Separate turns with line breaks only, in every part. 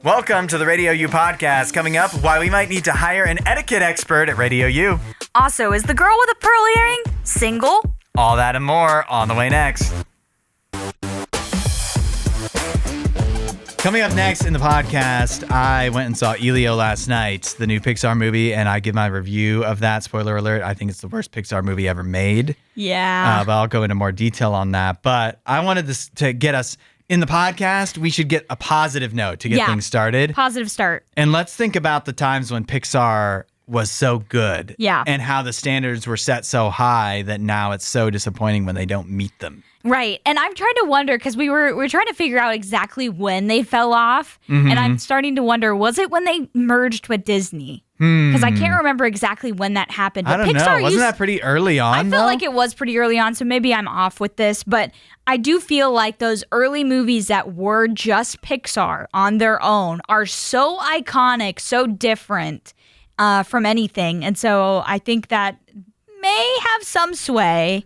Welcome to the RadioU Podcast. Coming up, why we might need to hire an etiquette expert at RadioU.
Also, is the girl with a pearl earring single?
All that and more on the way next. Coming up next in the podcast, I went and saw Elio last night, the new Pixar movie, and I give my review of that. Spoiler alert, I think it's the worst Pixar movie ever made.
Yeah.
But I'll go into more detail on that. But I wanted this to get us in the podcast. We should get a positive note to get things started.
Positive start.
And let's think about the times when Pixar was so good.
Yeah.
And how the standards were set so high that now it's so disappointing when they don't meet them.
Right. And I'm trying to wonder, because we were trying to figure out exactly when they fell off. And I'm starting to wonder, was it when they merged with Disney? Because I can't remember exactly when that happened. But
I don't know. Wasn't that pretty early on,
I feel like it was pretty early on, so maybe I'm off with this. But I do feel like those early movies that were just Pixar on their own are so iconic, so different from anything. And so I think that may have some sway.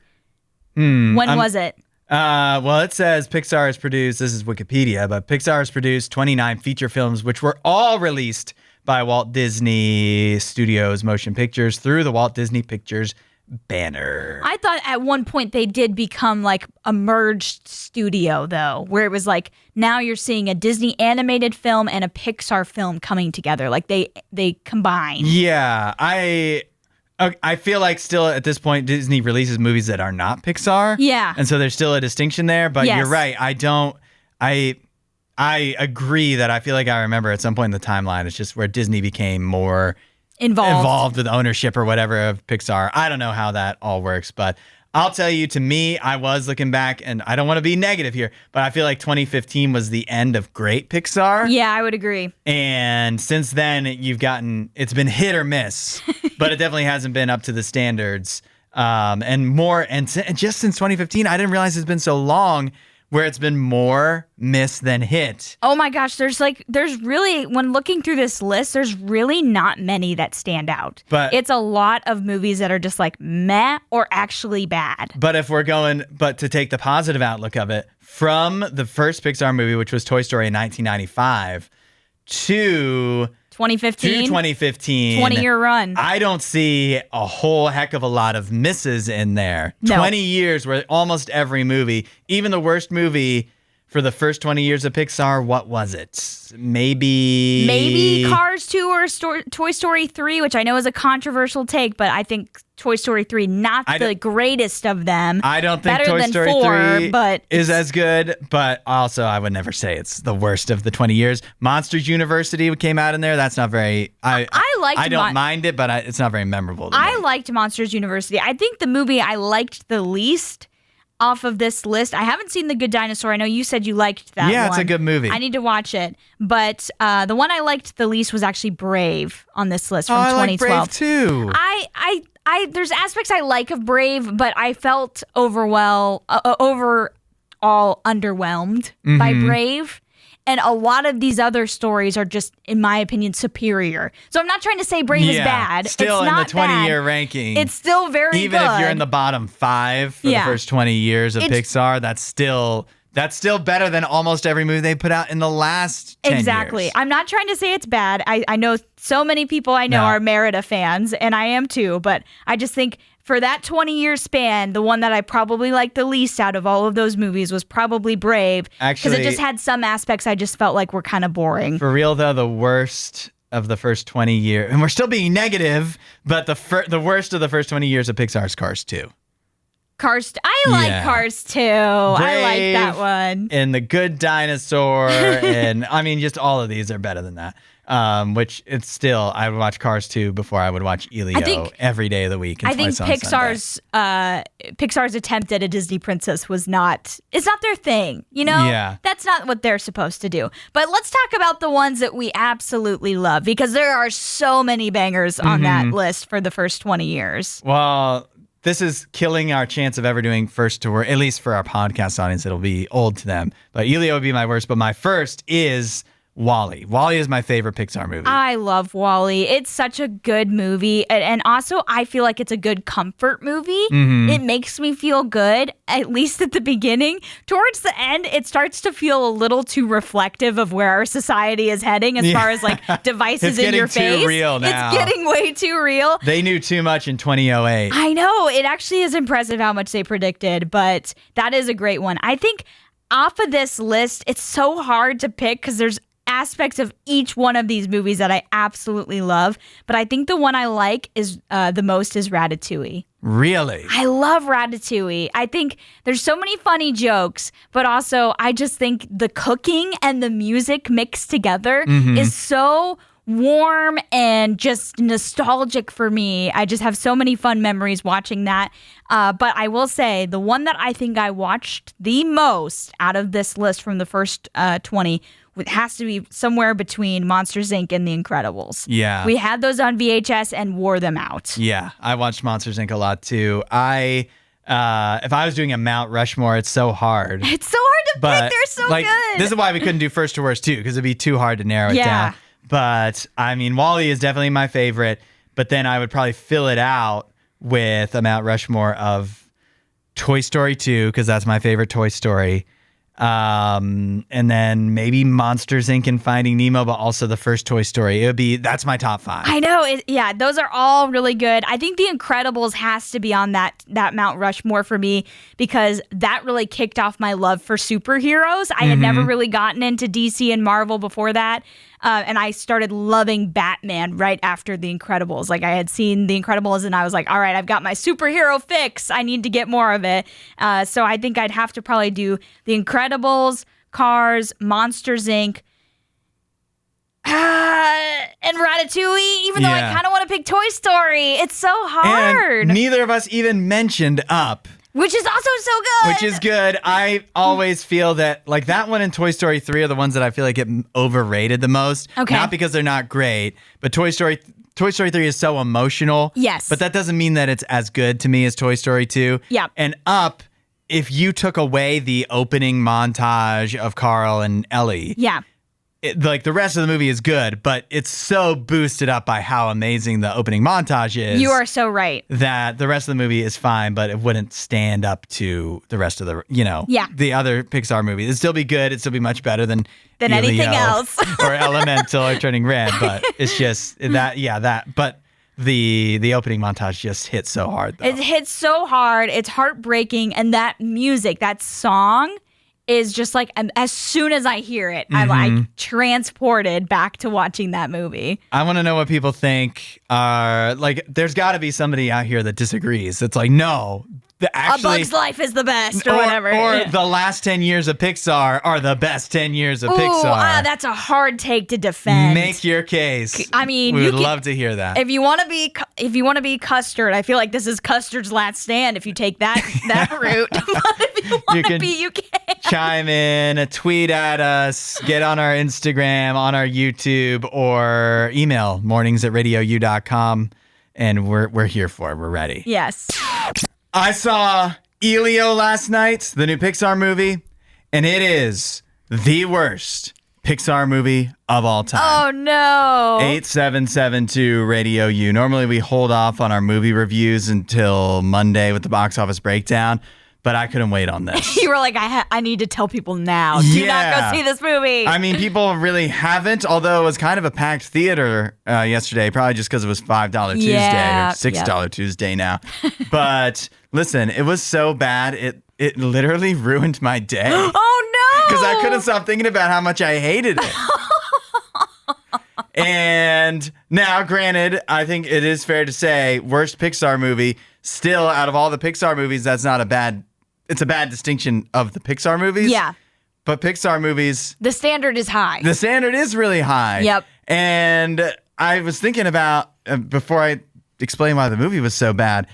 When was it?
Well, it says Pixar has produced, this is Wikipedia, but Pixar has produced 29 feature films, which were all released by Walt Disney Studios Motion Pictures through the Walt Disney Pictures banner.
I thought at one point they did become like a merged studio, though, where it was like now you're seeing a Disney animated film and a Pixar film coming together. Like they combine. Yeah,
I feel like still at this point, Disney releases movies that are not Pixar.
Yeah.
And so there's still a distinction there. But
Yes.
You're right. I agree that I feel like I remember at some point in the timeline, it's just where Disney became more involved with ownership or whatever of Pixar. I don't know how that all works, but I'll tell you, to me, I was looking back, and I don't want to be negative here, but I feel like 2015 was the end of great Pixar.
Yeah, I would agree.
And since then, it's been hit or miss, but it definitely hasn't been up to the standards. And just since 2015, I didn't realize it's been so long where it's been more miss than hit.
Oh my gosh, there's really, when looking through this list, there's really not many that stand out.
But
it's a lot of movies that are just like meh or actually bad.
But to take the positive outlook of it, from the first Pixar movie, which was Toy Story in 1995, to
2015,
20-year
run.
I don't see a whole heck of a lot of misses in there.
No.
20 years where almost every movie, even the worst movie for the first 20 years of Pixar, what was it? Maybe
Cars 2 or Toy Story 3, which I know is a controversial take, but I think Toy Story 3 not the greatest of them.
I don't think
Better
Toy
than
Story
4,
3
but
is as good, but also I would never say it's the worst of the 20 years. Monsters University came out in there. That's not very... I don't mind it, but it's not very memorable to me.
I liked Monsters University. I think the movie I liked the least off of this list, I haven't seen The Good Dinosaur. I know you said you liked that one.
Yeah, it's a good movie.
I need to watch it. But the one I liked the least was actually Brave on this list from 2012.
I like Brave too.
There's aspects I like of Brave, but I felt overall underwhelmed by Brave. And a lot of these other stories are just, in my opinion, superior. So I'm not trying to say Brave is bad.
Still
it's
in
not
the 20-year ranking.
It's still very good.
Even if you're in the bottom 5 for the first 20 years of Pixar, that's still better than almost every movie they put out in the last 10
Exactly.
years.
I'm not trying to say it's bad. I know so many people I know are Merida fans, and I am too. But I just think for that 20-year span, the one that I probably liked the least out of all of those movies was probably Brave. Because it just had some aspects I just felt like were kind of boring.
For real, though, the worst of the first 20 years, and we're still being negative, but the worst of the first 20 years of Pixar is Cars 2.
I like Cars 2. I like that one.
And The Good Dinosaur, and I mean, just all of these are better than that. Which it's still, I would watch Cars 2 before I would watch Elio every day of the week.
I think Pixar's attempt at a Disney princess it's not their thing, you know?
Yeah.
That's not what they're supposed to do. But let's talk about the ones that we absolutely love, because there are so many bangers on that list for the first 20 years.
Well, this is killing our chance of ever doing first to worst, at least for our podcast audience. It'll be old to them. But Elio would be my worst. But my first is WALL-E. WALL-E is my favorite Pixar movie.
I love WALL-E. It's such a good movie. And also, I feel like it's a good comfort movie.
Mm-hmm.
It makes me feel good, at least at the beginning. Towards the end, it starts to feel a little too reflective of where our society is heading as far as like devices in your face.
It's getting too real now.
It's getting way too real.
They knew too much in 2008.
I know. It actually is impressive how much they predicted, but that is a great one. I think off of this list, it's so hard to pick because there's aspects of each one of these movies that I absolutely love, but I think the one I like is the most is Ratatouille.
Really?
I love Ratatouille. I think there's so many funny jokes, but also I just think the cooking and the music mixed together is so warm and just nostalgic for me. I just have so many fun memories watching that. But I will say the one that I think I watched the most out of this list from the first 20 it has to be somewhere between Monsters, Inc. and The Incredibles.
Yeah.
We had those on VHS and wore them out.
Yeah, I watched Monsters, Inc. a lot too. If I was doing a Mount Rushmore, it's so hard.
It's so hard to pick. They're so good.
This is why we couldn't do first to worst too, because it'd be too hard to narrow it down. But I mean, WALL-E is definitely my favorite, but then I would probably fill it out with a Mount Rushmore of Toy Story 2, because that's my favorite Toy Story. And then maybe Monsters, Inc. and Finding Nemo, but also the first Toy Story. That's my top 5.
I know. Those are all really good. I think The Incredibles has to be on that Mount Rushmore for me because that really kicked off my love for superheroes. I had never really gotten into DC and Marvel before that. And I started loving Batman right after The Incredibles. Like I had seen The Incredibles and I was like, all right, I've got my superhero fix. I need to get more of it. So I think I'd have to probably do The Incredibles, Cars, Monsters, Inc., and Ratatouille, even though I kind of want to pick Toy Story. It's so hard.
And neither of us even mentioned Up.
Which is also so good.
Which is good. I always feel that like that one and Toy Story 3 are the ones that I feel like get overrated the most.
Okay.
Not because they're not great, but Toy Story 3 is so emotional.
Yes.
But that doesn't mean that it's as good to me as Toy Story 2.
Yeah.
And Up, if you took away the opening montage of Carl and Ellie.
Yeah.
Like the rest of the movie is good, but it's so boosted up by how amazing the opening montage is.
You are so right.
That the rest of the movie is fine, but it wouldn't stand up to the rest of the other Pixar movies. It'd still be good. It'd still be much better than
anything else.
Or Elemental or Turning Red, but it's just that. But the opening montage just hits so hard, though.
It hits so hard. It's heartbreaking. And that music, that song is just like, as soon as I hear it, I'm like transported back to watching that movie.
I want to know what people think. There's got to be somebody out here that disagrees. It's like, no,
A Bug's Life is the best, or whatever.
Or the last 10 years of Pixar are the best 10 years of Pixar.
That's a hard take to defend.
Make your case.
I mean,
we would love to hear that.
If you want to be Custard, I feel like this is Custard's last stand. If you take that route, but if you want to be, you can
chime in, tweet at us, get on our Instagram, on our YouTube, or email mornings@radiou.com, and we're here for it. We're ready.
Yes.
I saw Elio last night, the new Pixar movie, and it is the worst Pixar movie of all time.
Oh, no.
8772 Radio U. Normally we hold off on our movie reviews until Monday with the box office breakdown, but I couldn't wait on this.
You were like, I need to tell people now. Do not go see this movie.
I mean, people really haven't, although it was kind of a packed theater yesterday, probably just because it was $5 Tuesday or $6 Tuesday now. But listen, it was so bad, it literally ruined my day.
Oh, no!
Because I couldn't stop thinking about how much I hated it. And now, granted, I think it is fair to say, worst Pixar movie, still out of all the Pixar movies, it's a bad distinction of the Pixar movies.
Yeah.
But Pixar movies,
the standard is high.
The standard is really high.
Yep.
And I was thinking about, before I explain why the movie was so bad,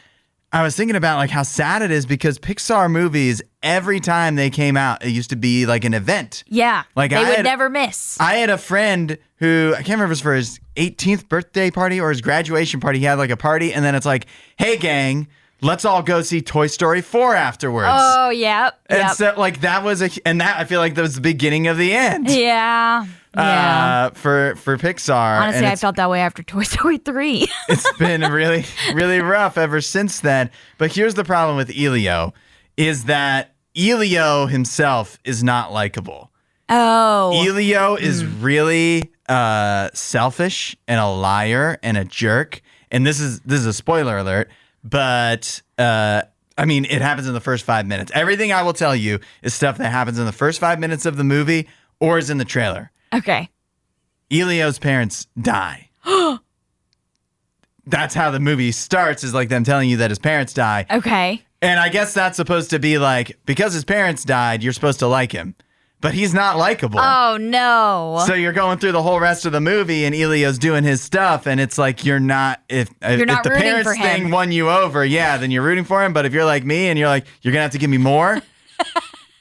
I was thinking about like how sad it is because Pixar movies, every time they came out, it used to be like an event.
Yeah.
Like
they would never miss.
I had a friend who, I can't remember if it was for his 18th birthday party or his graduation party. He had like a party and then it's like, hey gang, let's all go see Toy Story 4 afterwards.
Oh, yeah.
And so like that was that I feel like that was the beginning of the end.
Yeah.
for Pixar.
Honestly, I felt that way after Toy Story 3.
It's been really, really rough ever since then. But here's the problem with Elio, is that Elio himself is not likable.
Oh.
Elio is really selfish and a liar and a jerk. And this is a spoiler alert, but I mean, it happens in the first 5 minutes. Everything I will tell you is stuff that happens in the first 5 minutes of the movie or is in the trailer.
Okay.
Elio's parents die. That's how the movie starts, is like them telling you that his parents die.
Okay.
And I guess that's supposed to be like, because his parents died, you're supposed to like him. But he's not likable.
Oh, no.
So you're going through the whole rest of the movie and Elio's doing his stuff and it's like if the parents thing won you over, then you're rooting for him. But if you're like me and you're like, you're going to have to give me more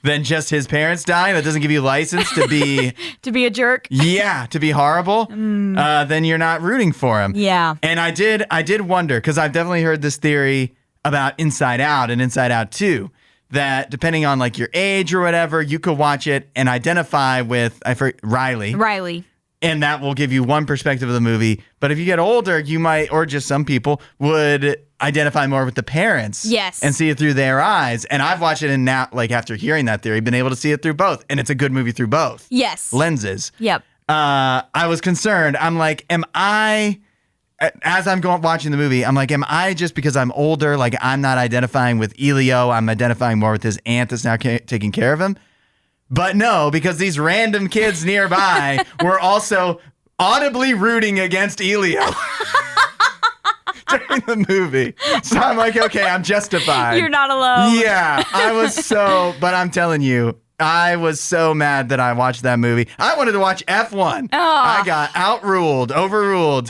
than just his parents dying, that doesn't give you license to be...
to be a jerk?
Yeah, to be horrible, then you're not rooting for him.
Yeah.
And I did wonder, because I've definitely heard this theory about Inside Out and Inside Out 2, that depending on like your age or whatever, you could watch it and identify with Riley. And that will give you one perspective of the movie. But if you get older, you might, or just some people, would identify more with the parents.
Yes.
And see it through their eyes. And I've watched it and now, like after hearing that theory, been able to see it through both. And it's a good movie through both.
Yes.
Lenses.
Yep.
I was concerned. I'm like, as I'm watching the movie, I'm like, am I, just because I'm older, like I'm not identifying with Elio, I'm identifying more with his aunt that's now taking care of him? But no, because these random kids nearby were also audibly rooting against Elio during the movie. So I'm like, okay, I'm justified.
You're not alone.
Yeah, but I'm telling you, I was so mad that I watched that movie. I wanted to watch F1.
Oh.
I got overruled.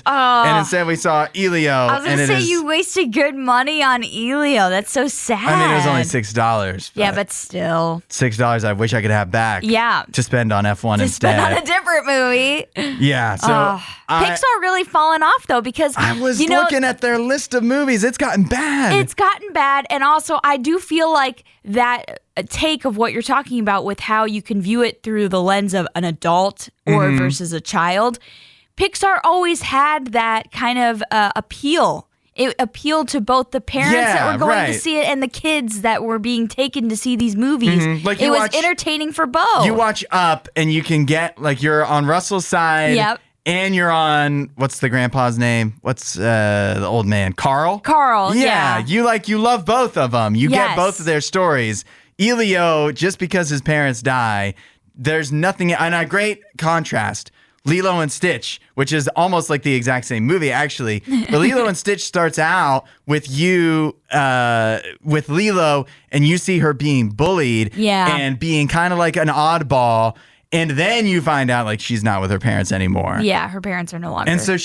Oh.
And instead we saw Elio.
I was going to say, you wasted good money on Elio. That's so sad.
I mean, it was only $6.
Yeah, but still.
$6 I wish I could have back.
Yeah.
To spend on F1 instead.
To spend on a different movie.
Yeah, so.
Pixar really fallen off, though, because.
I was looking at their list of movies. It's gotten bad.
It's gotten bad. And also, I do feel like that take of what you're talking about with how you can view it through the lens of an adult or versus a child. Pixar always had that kind of appeal. It appealed to both the parents that were going to see it and the kids that were being taken to see these movies. Like it was entertaining for both.
You watch Up and you can get, like, you're on Russell's side.
Yep.
And you're on, what's the grandpa's name? What's the old man? Carl?
Carl, yeah.
You love both of them. You get both of their stories. Elio, just because his parents die, there's nothing, and a great contrast. Lilo and Stitch, which is almost like the exact same movie, actually. But Lilo and Stitch starts out with with Lilo, and you see her being bullied and being kind of like an oddball. And then you find out, like, she's not with her parents anymore.
Yeah, her parents are no longer.
And so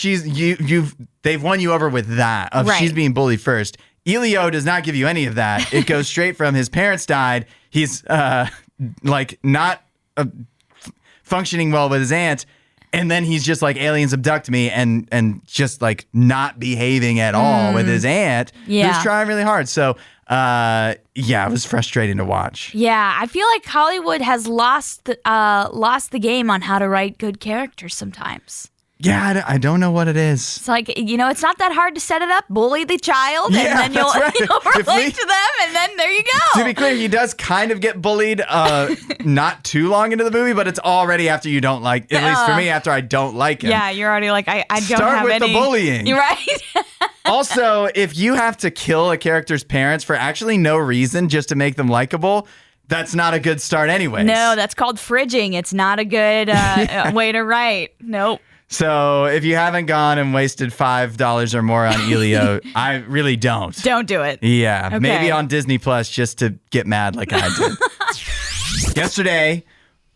they've won you over with that, of she's being bullied first. Elio does not give you any of that. It goes straight from his parents died. He's not functioning well with his aunt. And then he's just like, aliens abduct me, and just like not behaving at all with his aunt, who's trying really hard. So, it was frustrating to watch.
Yeah, I feel like Hollywood has lost the game on how to write good characters sometimes.
Yeah, I don't know what it is.
It's like, it's not that hard to set it up, bully the child, and then you'll relate to them, and then there you go.
To be clear, he does kind of get bullied not too long into the movie, but it's already after you don't like, at least for me, after I don't like him.
Yeah, you're already like, I don't
Start
have
with
any.
the bullying.
You're right.
Also, if you have to kill a character's parents for actually no reason, just to make them likable, that's not a good start anyways.
No, that's called fridging. It's not a good way to write. Nope.
So if you haven't gone and wasted $5 or more on Elio, I really don't.
Don't do it.
Yeah,
okay.
Maybe on Disney Plus just to get mad like I did. Yesterday,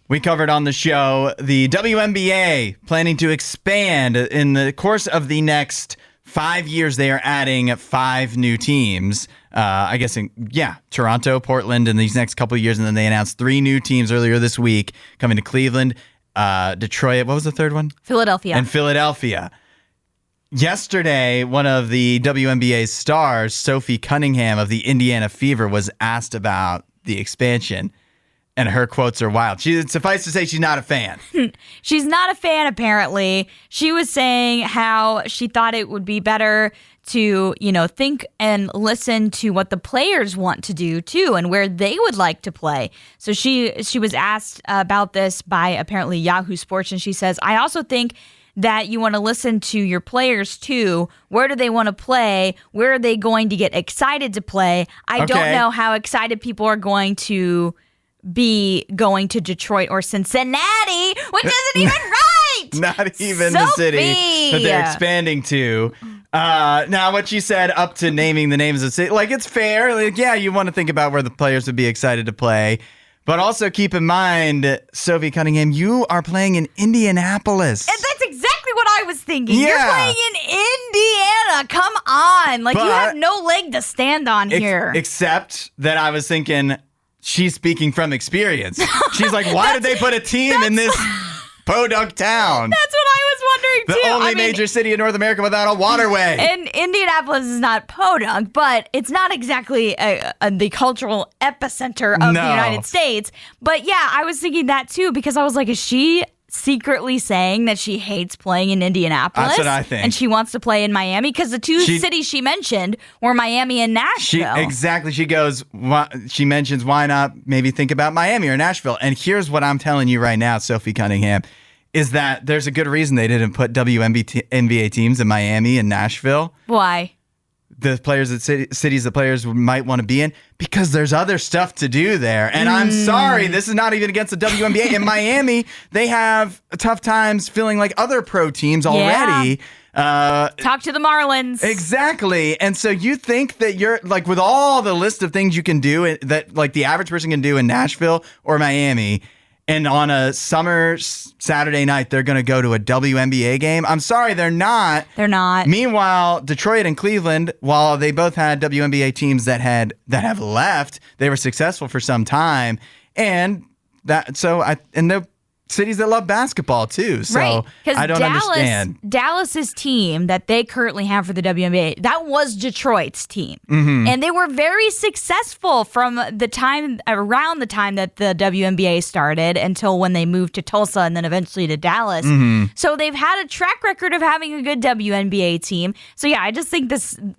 we covered on the show the WNBA planning to expand in the course of the next 5 years. They are adding 5 new teams. I guess Toronto, Portland in these next couple of years, and then they announced 3 new teams earlier this week coming to Cleveland. Detroit, what was the third one?
Philadelphia.
And Philadelphia. Yesterday, one of the WNBA's stars, Sophie Cunningham of the Indiana Fever, was asked about the expansion. and her quotes are wild. Suffice to say, she's not a fan.
She's not a fan, apparently. She was saying how she thought it would be better to, think and listen to what the players want to do too, and where they would like to play. So she was asked about this by apparently Yahoo Sports, and she says, I also think that you want to listen to your players too. Where do they want to play? Where are they going to get excited to play? I don't know how excited people are going to be going to Detroit or Cincinnati, which isn't even right.
Not even the city that they're expanding to. Now, what you said up to naming the names of cities, it's fair. You want to think about where the players would be excited to play. But also keep in mind, Sophie Cunningham, you are playing in Indianapolis.
And that's exactly what I was thinking. Yeah. You're playing in Indiana. Come on. You have no leg to stand on here.
Except that I was thinking, she's speaking from experience. She's like, why did they put a team in this podunk town?
That's what I was wondering, too.
The only major city in North America without a waterway.
And Indianapolis is not podunk, but it's not exactly the cultural epicenter of the United States. But yeah, I was thinking that, too, because I was like, is she secretly saying that she hates playing in Indianapolis?
That's what I think.
And she wants to play in Miami? Because the two cities she mentioned were Miami and Nashville.
Exactly. She mentions, why not maybe think about Miami or Nashville? And here's what I'm telling you right now, Sophie Cunningham, is that there's a good reason they didn't put WNBA teams in Miami and Nashville.
Why?
The players at cities the players might want to be in, because there's other stuff to do there. And I'm sorry, this is not even against the WNBA. In Miami, they have tough times filling other pro teams already.
Talk to the Marlins.
Exactly. And so you think that you're with all the list of things you can do that the average person can do in Nashville or Miami, and on a summer Saturday night, they're going to go to a WNBA game. I'm sorry, they're not.
They're not.
Meanwhile, Detroit and Cleveland, while they both had WNBA teams that have left, they were successful for some time. And the cities that love basketball too. So I don't understand.
Dallas's team that they currently have for the WNBA, that was Detroit's team. Mm-hmm. And they were very successful from around the time that the WNBA started until when they moved to Tulsa and then eventually to Dallas. Mm-hmm. So they've had a track record of having a good WNBA team. So yeah, I just think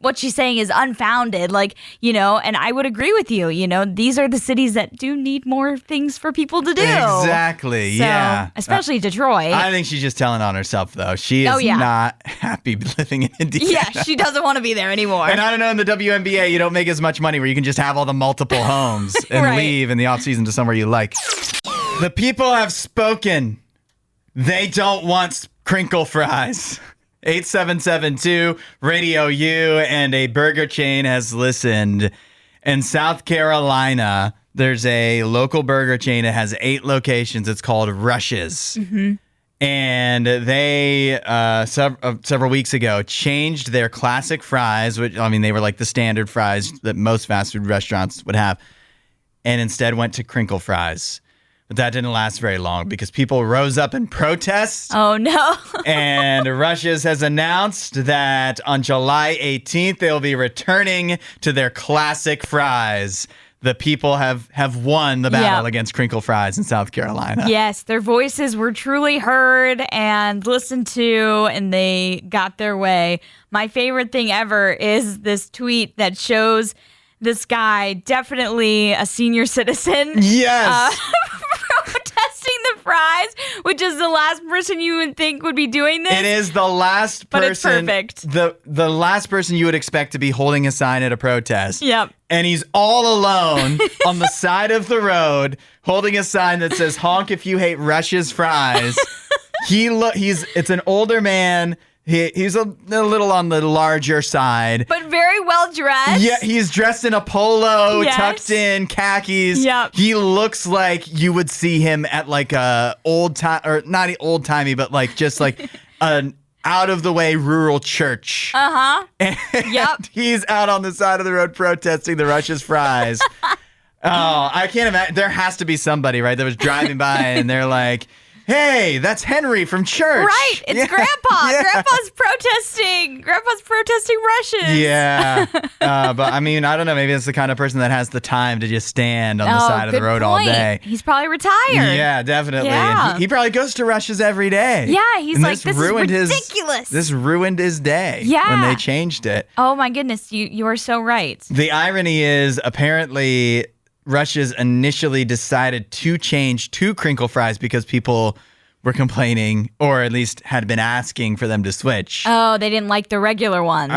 what she's saying is unfounded. And I would agree with you. These are the cities that do need more things for people to do.
Exactly.
So,
yeah.
Especially Detroit.
I think she's just telling on herself, though. She is not happy living in Indiana.
Yeah, she doesn't want to be there anymore.
And I don't know, in the WNBA, you don't make as much money where you can just have all the multiple homes and leave in the offseason to somewhere you like. The people have spoken. They don't want crinkle fries. 8772 Radio U and a burger chain has listened. In South Carolina, there's a local burger chain that has 8 locations. It's called Rush's. Mm-hmm. And they, several weeks ago, changed their classic fries, which, they were the standard fries that most fast food restaurants would have, and instead went to crinkle fries. But that didn't last very long because people rose up in protest.
Oh, no.
And Rush's has announced that on July 18th, they'll be returning to their classic fries. The people have won the battle against crinkle fries in South Carolina.
Yes, their voices were truly heard and listened to, and they got their way. My favorite thing ever is this tweet that shows this guy, definitely a senior citizen.
Yes.
Protesting the fries, which is the last person you would think would be doing this.
It is the last person.
But it's
perfect. The last person you would expect to be holding a sign at a protest.
Yep.
And he's all alone on the side of the road holding a sign that says, honk if you hate Rush's fries. It's an older man. He's a little on the larger side.
But very well dressed.
Yeah, he's dressed in a polo, tucked in, khakis.
Yep.
He looks like you would see him at a old time, or not old timey, but just an out of the way rural church.
Uh-huh.
And he's out on the side of the road protesting the Rush's fries. Oh, I can't imagine. There has to be somebody, right, that was driving by and they're like, hey, that's Henry from church.
Right. It's Grandpa. Yeah. Grandpa's protesting Russians.
Yeah. But I mean, I don't know. Maybe it's the kind of person that has the time to just stand on the side of the road all day.
He's probably retired.
Yeah, definitely.
Yeah.
And he probably goes to Russia's every day.
Yeah, he's like, this is ridiculous.
This ruined his day when they changed it.
Oh my goodness, you are so right.
The irony is apparently Russia's initially decided to change to crinkle fries because people were complaining, or at least had been asking for them to switch.
Oh, they didn't like the regular ones.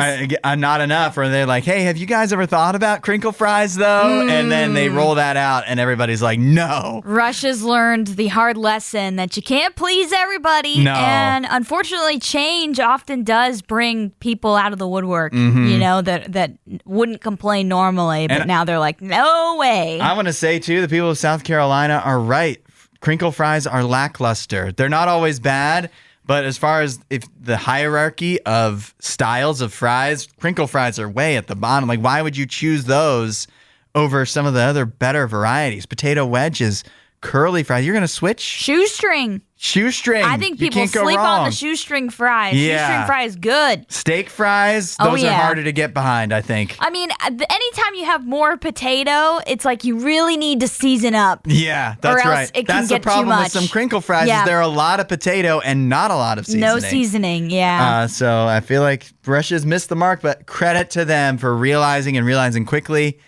Not enough. Or they're like, hey, have you guys ever thought about crinkle fries, though? And then they roll that out, and everybody's like, no.
Russia's learned the hard lesson that you can't please everybody.
No.
And unfortunately, change often does bring people out of the woodwork, you know, that wouldn't complain normally, but now they're like, no way.
I want to say, too, the people of South Carolina are right. Crinkle fries are lackluster. They're not always bad, but as far as if the hierarchy of styles of fries, crinkle fries are way at the bottom. Like, why would you choose those over some of the other better varieties? Potato wedges, curly fries. You're going to switch?
Shoestring.
I
think people sleep on the shoestring fries.
Yeah.
Shoestring fries, good.
Steak fries, those are harder to get behind, I think.
I mean, anytime you have more potato, it's like you really need to season up.
Yeah, that's
or else
right.
It can
that's
get
the problem
too much.
with some crinkle fries is there are a lot of potato and not a lot of seasoning.
No seasoning, yeah.
So I feel like Russia's missed the mark, but credit to them for realizing quickly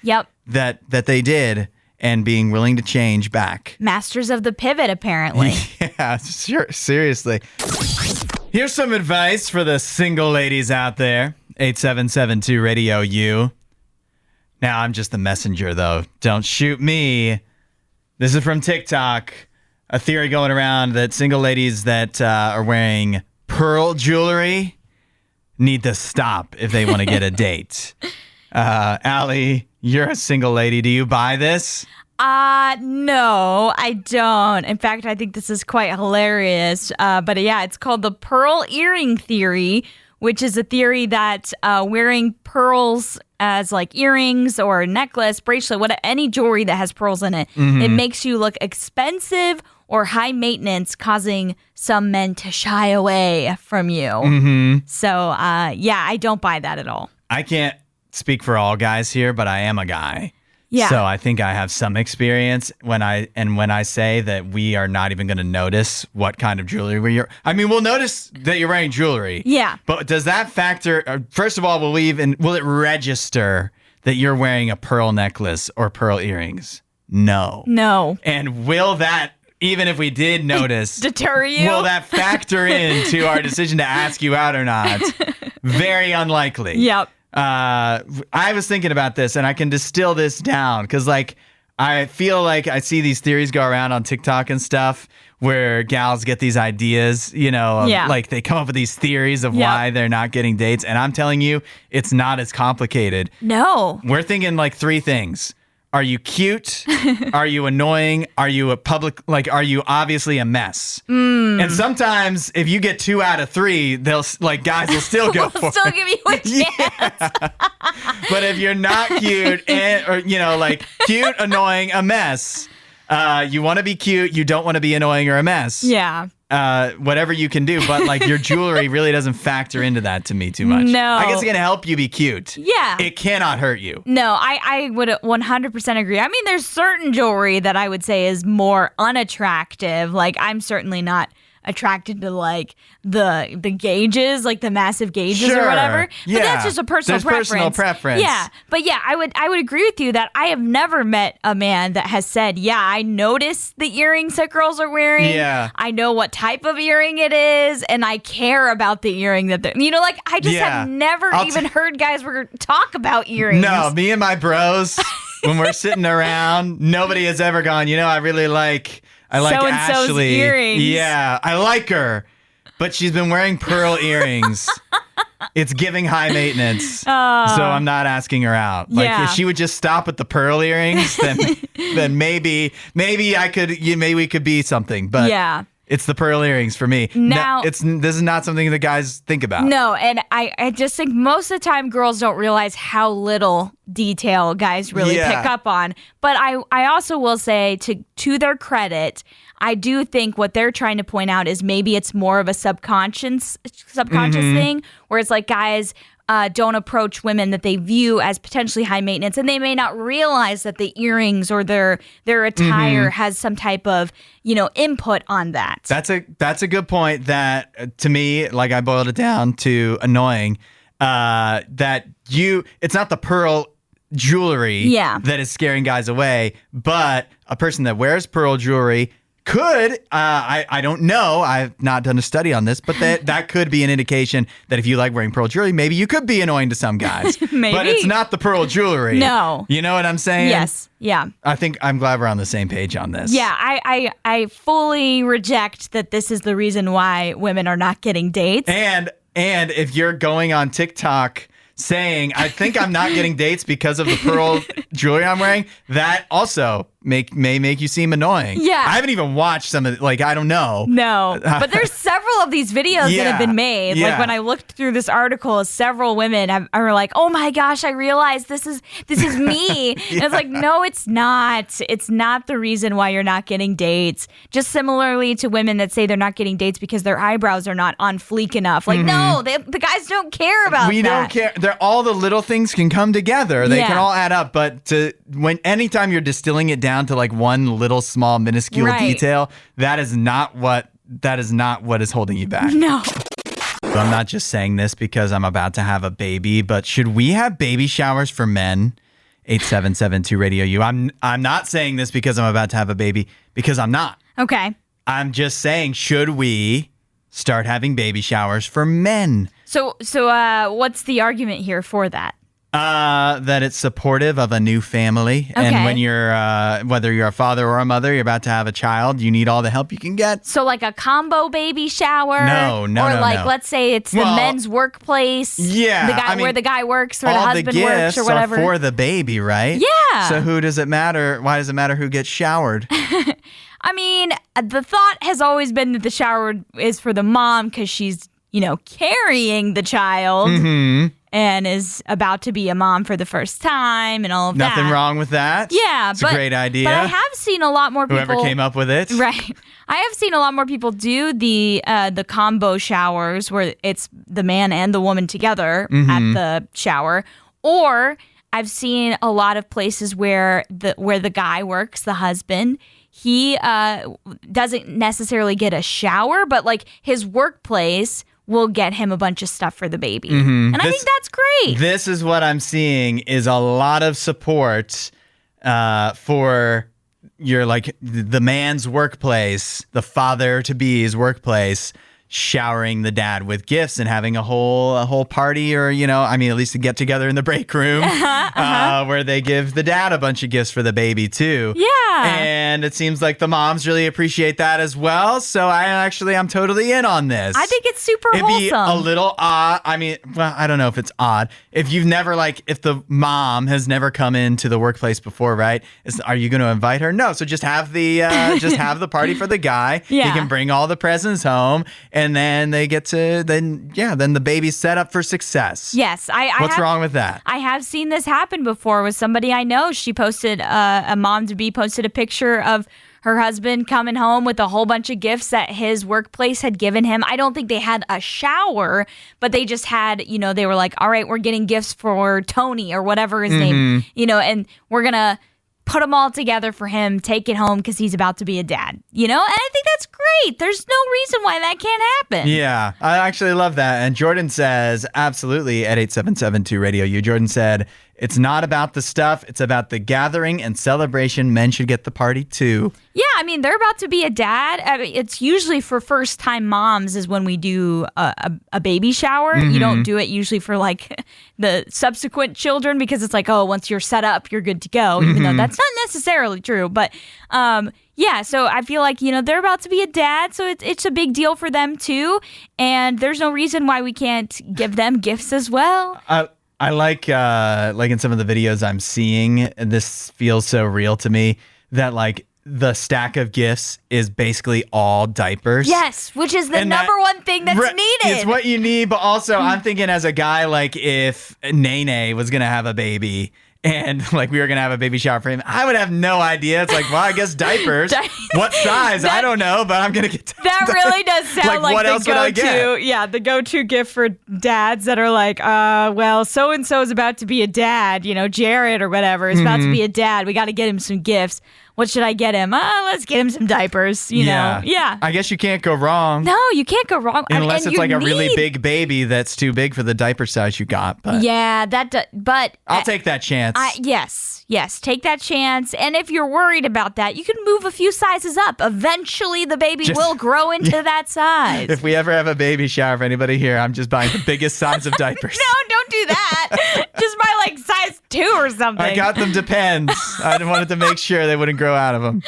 that they did. And being willing to change back.
Masters of the pivot, apparently.
Yeah, sure. Seriously. Here's some advice for the single ladies out there. 8772 Radio U. Now, I'm just the messenger, though. Don't shoot me. This is from TikTok. A theory going around that single ladies that are wearing pearl jewelry need to stop if they want to get a date. Allie, you're a single lady. Do you buy this?
No, I don't. In fact, I think this is quite hilarious. But yeah, it's called the pearl earring theory, which is a theory that wearing pearls as like earrings or a necklace, bracelet, any jewelry that has pearls in it, it makes you look expensive or high maintenance, causing some men to shy away from you. So, yeah, I don't buy that at all.
I can't speak for all guys here, but I am a guy.
Yeah.
So I think I have some experience when I say that we are not even going to notice what kind of jewelry we're. I mean, we'll notice that you're wearing jewelry.
Yeah.
But does that factor? First of all, will it register that you're wearing a pearl necklace or pearl earrings? No. And will that, even if we did notice,
deter you?
Will that factor into our decision to ask you out or not? Very unlikely.
Yep.
I was thinking about this, and I can distill this down because, like, I feel like I see these theories go around on TikTok and stuff where gals get these ideas, you know, like they come up with these theories of why they're not getting dates. And I'm telling you, it's not as complicated.
No.
We're thinking like three things. Are you cute? Are you annoying? Are you are you obviously a mess? And sometimes if you get 2 out of 3, guys will still go for it.
Still give you a chance.
Yeah. But if you're not cute or cute, annoying, a mess, you want to be cute, you don't want to be annoying or a mess.
Yeah.
Whatever you can do, but like your jewelry really doesn't factor into that to me too much.
No.
I guess it's going to help you be cute.
Yeah.
It cannot hurt you.
No, I would 100% agree. I mean, there's certain jewelry that I would say is more unattractive. Like, I'm certainly not attracted to like the gauges, like the massive gauges or whatever. But that's just a personal preference.
Personal preference.
Yeah. But yeah, I would agree with you that I have never met a man that has said, yeah, I notice the earrings that girls are wearing.
Yeah.
I know what type of earring it is, and I care about the earring that they're, like I just have never even heard guys talk about earrings.
No, me and my bros, when we're sitting around, nobody has ever gone, I really like
so-and-so's
Ashley.
earrings.
Yeah, I like her, but she's been wearing pearl earrings. It's giving high maintenance, so I'm not asking her out. Like if she would just stop at the pearl earrings, then maybe I could. Maybe we could be something. But
yeah.
It's the pearl earrings for me.
Now,
this is not something that guys think about.
No, and I just think most of the time girls don't realize how little detail guys really pick up on. But I also will say, to their credit, I do think what they're trying to point out is maybe it's more of a subconscious thing where it's like guys don't approach women that they view as potentially high maintenance, and they may not realize that the earrings or their attire has some type of input on that.
That's a good point. That to me, like I boiled it down to annoying. That it's not the pearl jewelry that is scaring guys away, but a person that wears pearl jewelry could, I don't know, I've not done a study on this, but that could be an indication that if you like wearing pearl jewelry, maybe you could be annoying to some guys.
Maybe.
But it's not the pearl jewelry.
No.
You know what I'm saying?
Yes. Yeah.
I'm glad we're on the same page on this.
Yeah, I fully reject that this is the reason why women are not getting dates.
And if you're going on TikTok saying, I think I'm not getting dates because of the pearl jewelry I'm wearing, that also may make you seem annoying.
Yeah.
I haven't even watched some of it. Like, I don't know.
No. But there's several of these videos that have been made.
Yeah.
Like when I looked through this article, several women are like, oh my gosh, I realized this is me. And it's like, no, it's not. It's not the reason why you're not getting dates. Just similarly to women that say they're not getting dates because their eyebrows are not on fleek enough. Like, no, the guys don't care about that.
We don't care. All the little things can come together. They can all add up. But anytime you're distilling it down to like one little small minuscule detail, that is not what is holding you back.
No.
So I'm not just saying this because I'm about to have a baby, but should we have baby showers for men? 8772 Radio U. I'm not saying this because I'm about to have a baby, because I'm not.
Okay.
I'm just saying, should we start having baby showers for men?
So what's the argument here for that?
That it's supportive of a new family.
Okay.
And when you're, whether you're a father or a mother, you're about to have a child, you need all the help you can get.
So like a combo baby shower?
No.
Or like, let's say it's the men's workplace.
Yeah.
Where the guy works or the husband works or whatever.
All the gifts are for the baby, right?
Yeah.
So who does it matter? Why does it matter who gets showered?
I mean, the thought has always been that the shower is for the mom because she's, carrying the child. And is about to be a mom for the first time and all of that.
Nothing wrong with that.
Yeah.
It's a great idea.
But I have seen a lot more people.
Whoever came up with it.
Right. I have seen a lot more people do the combo showers where it's the man and the woman together at the shower. Or I've seen a lot of places where the guy works, the husband, he doesn't necessarily get a shower, but like his workplace will get him a bunch of stuff for the baby. And I think that's great. This
is what I'm seeing is a lot of support for your, like, the man's workplace, the father-to-be's workplace, showering the dad with gifts and having a whole party, or at least to get together in the break room where they give the dad a bunch of gifts for the baby too.
Yeah.
And it seems like the moms really appreciate that as well. So I'm totally in on this.
I think it's super wholesome.
It'd be a little odd. I don't know if it's odd. If you've never, if the mom has never come into the workplace before, right? Are you going to invite her? No. So just have the party for the guy.
Yeah.
He can bring all the presents home. And then they get to, then the baby's set up for success.
Yes.
What's wrong with that?
I have seen this happen before with somebody I know. She posted, a mom-to-be posted a picture of her husband coming home with a whole bunch of gifts that his workplace had given him. I don't think they had a shower, but they just had, they were like, all right, we're getting gifts for Tony or whatever his name, and we're going to put them all together for him, take it home because he's about to be a dad, and I think that's great. There's no reason why that can't happen.
Yeah, I actually love that. And Jordan says, absolutely, at 8772 Radio U, Jordan said, it's not about the stuff, it's about the gathering and celebration. Men should get the party too.
Yeah, they're about to be a dad. It's usually for first-time moms is when we do a baby shower. You don't do it usually for the subsequent children because it's like, oh, once you're set up, you're good to go, even though that's not necessarily true. But yeah, so I feel like, they're about to be a dad, so it's a big deal for them too. And there's no reason why we can't give them gifts as well.
I like in some of the videos I'm seeing, and this feels so real to me, that the stack of gifts is basically all diapers.
Yes, which is the number one thing that's needed.
It's what you need, but also I'm thinking as a guy, if Nene was going to have a baby and like we were gonna have a baby shower for him, I would have no idea. It's like, well, I guess diapers. What size? I don't know, but I'm gonna get
that really does sound like
what
the
else would I get?
go-to. Yeah, the go-to gift for dads that are like, well, so and so is about to be a dad. You know, Jared or whatever is about to be a dad. We got to get him some gifts. What should I get him? Let's get him some diapers. You know, yeah.
I guess you can't go wrong.
No, you can't go wrong
unless it's like a really big baby that's too big for the diaper size you got. But
yeah, but
I'll take that chance.
Yes, take that chance. And if you're worried about that, you can move a few sizes up. Eventually, the baby will grow into that size.
If we ever have a baby shower for anybody here, I'm just buying the biggest size of diapers.
No, don't do that. Just buy like size 2 or something.
I got them Depends. I wanted to make sure they wouldn't grow out of them.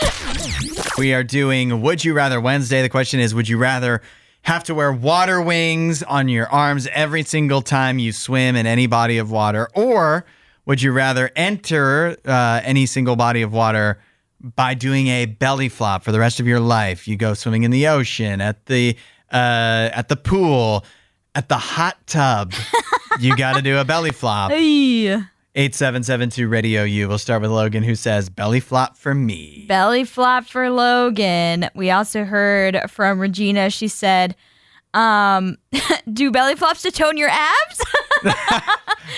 We are doing Would You Rather Wednesday. The question is, would you rather have to wear water wings on your arms every single time you swim in any body of water, or would you rather enter any single body of water by doing a belly flop for the rest of your life? You go swimming in the ocean, at the pool, at the hot tub. You got to do a belly flop. 8772 Radio U. We'll start with Logan, who says belly flop for me.
Belly flop for Logan. We also heard from Regina. She said, do belly flops to tone your abs?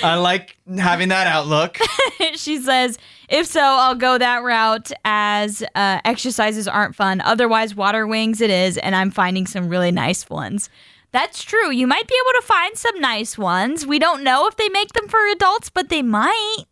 I like having that outlook.
She says, if so, I'll go that route, as exercises aren't fun. Otherwise, water wings it is, and I'm finding some really nice ones. That's true. You might be able to find some nice ones. We don't know if they make them for adults, but they might.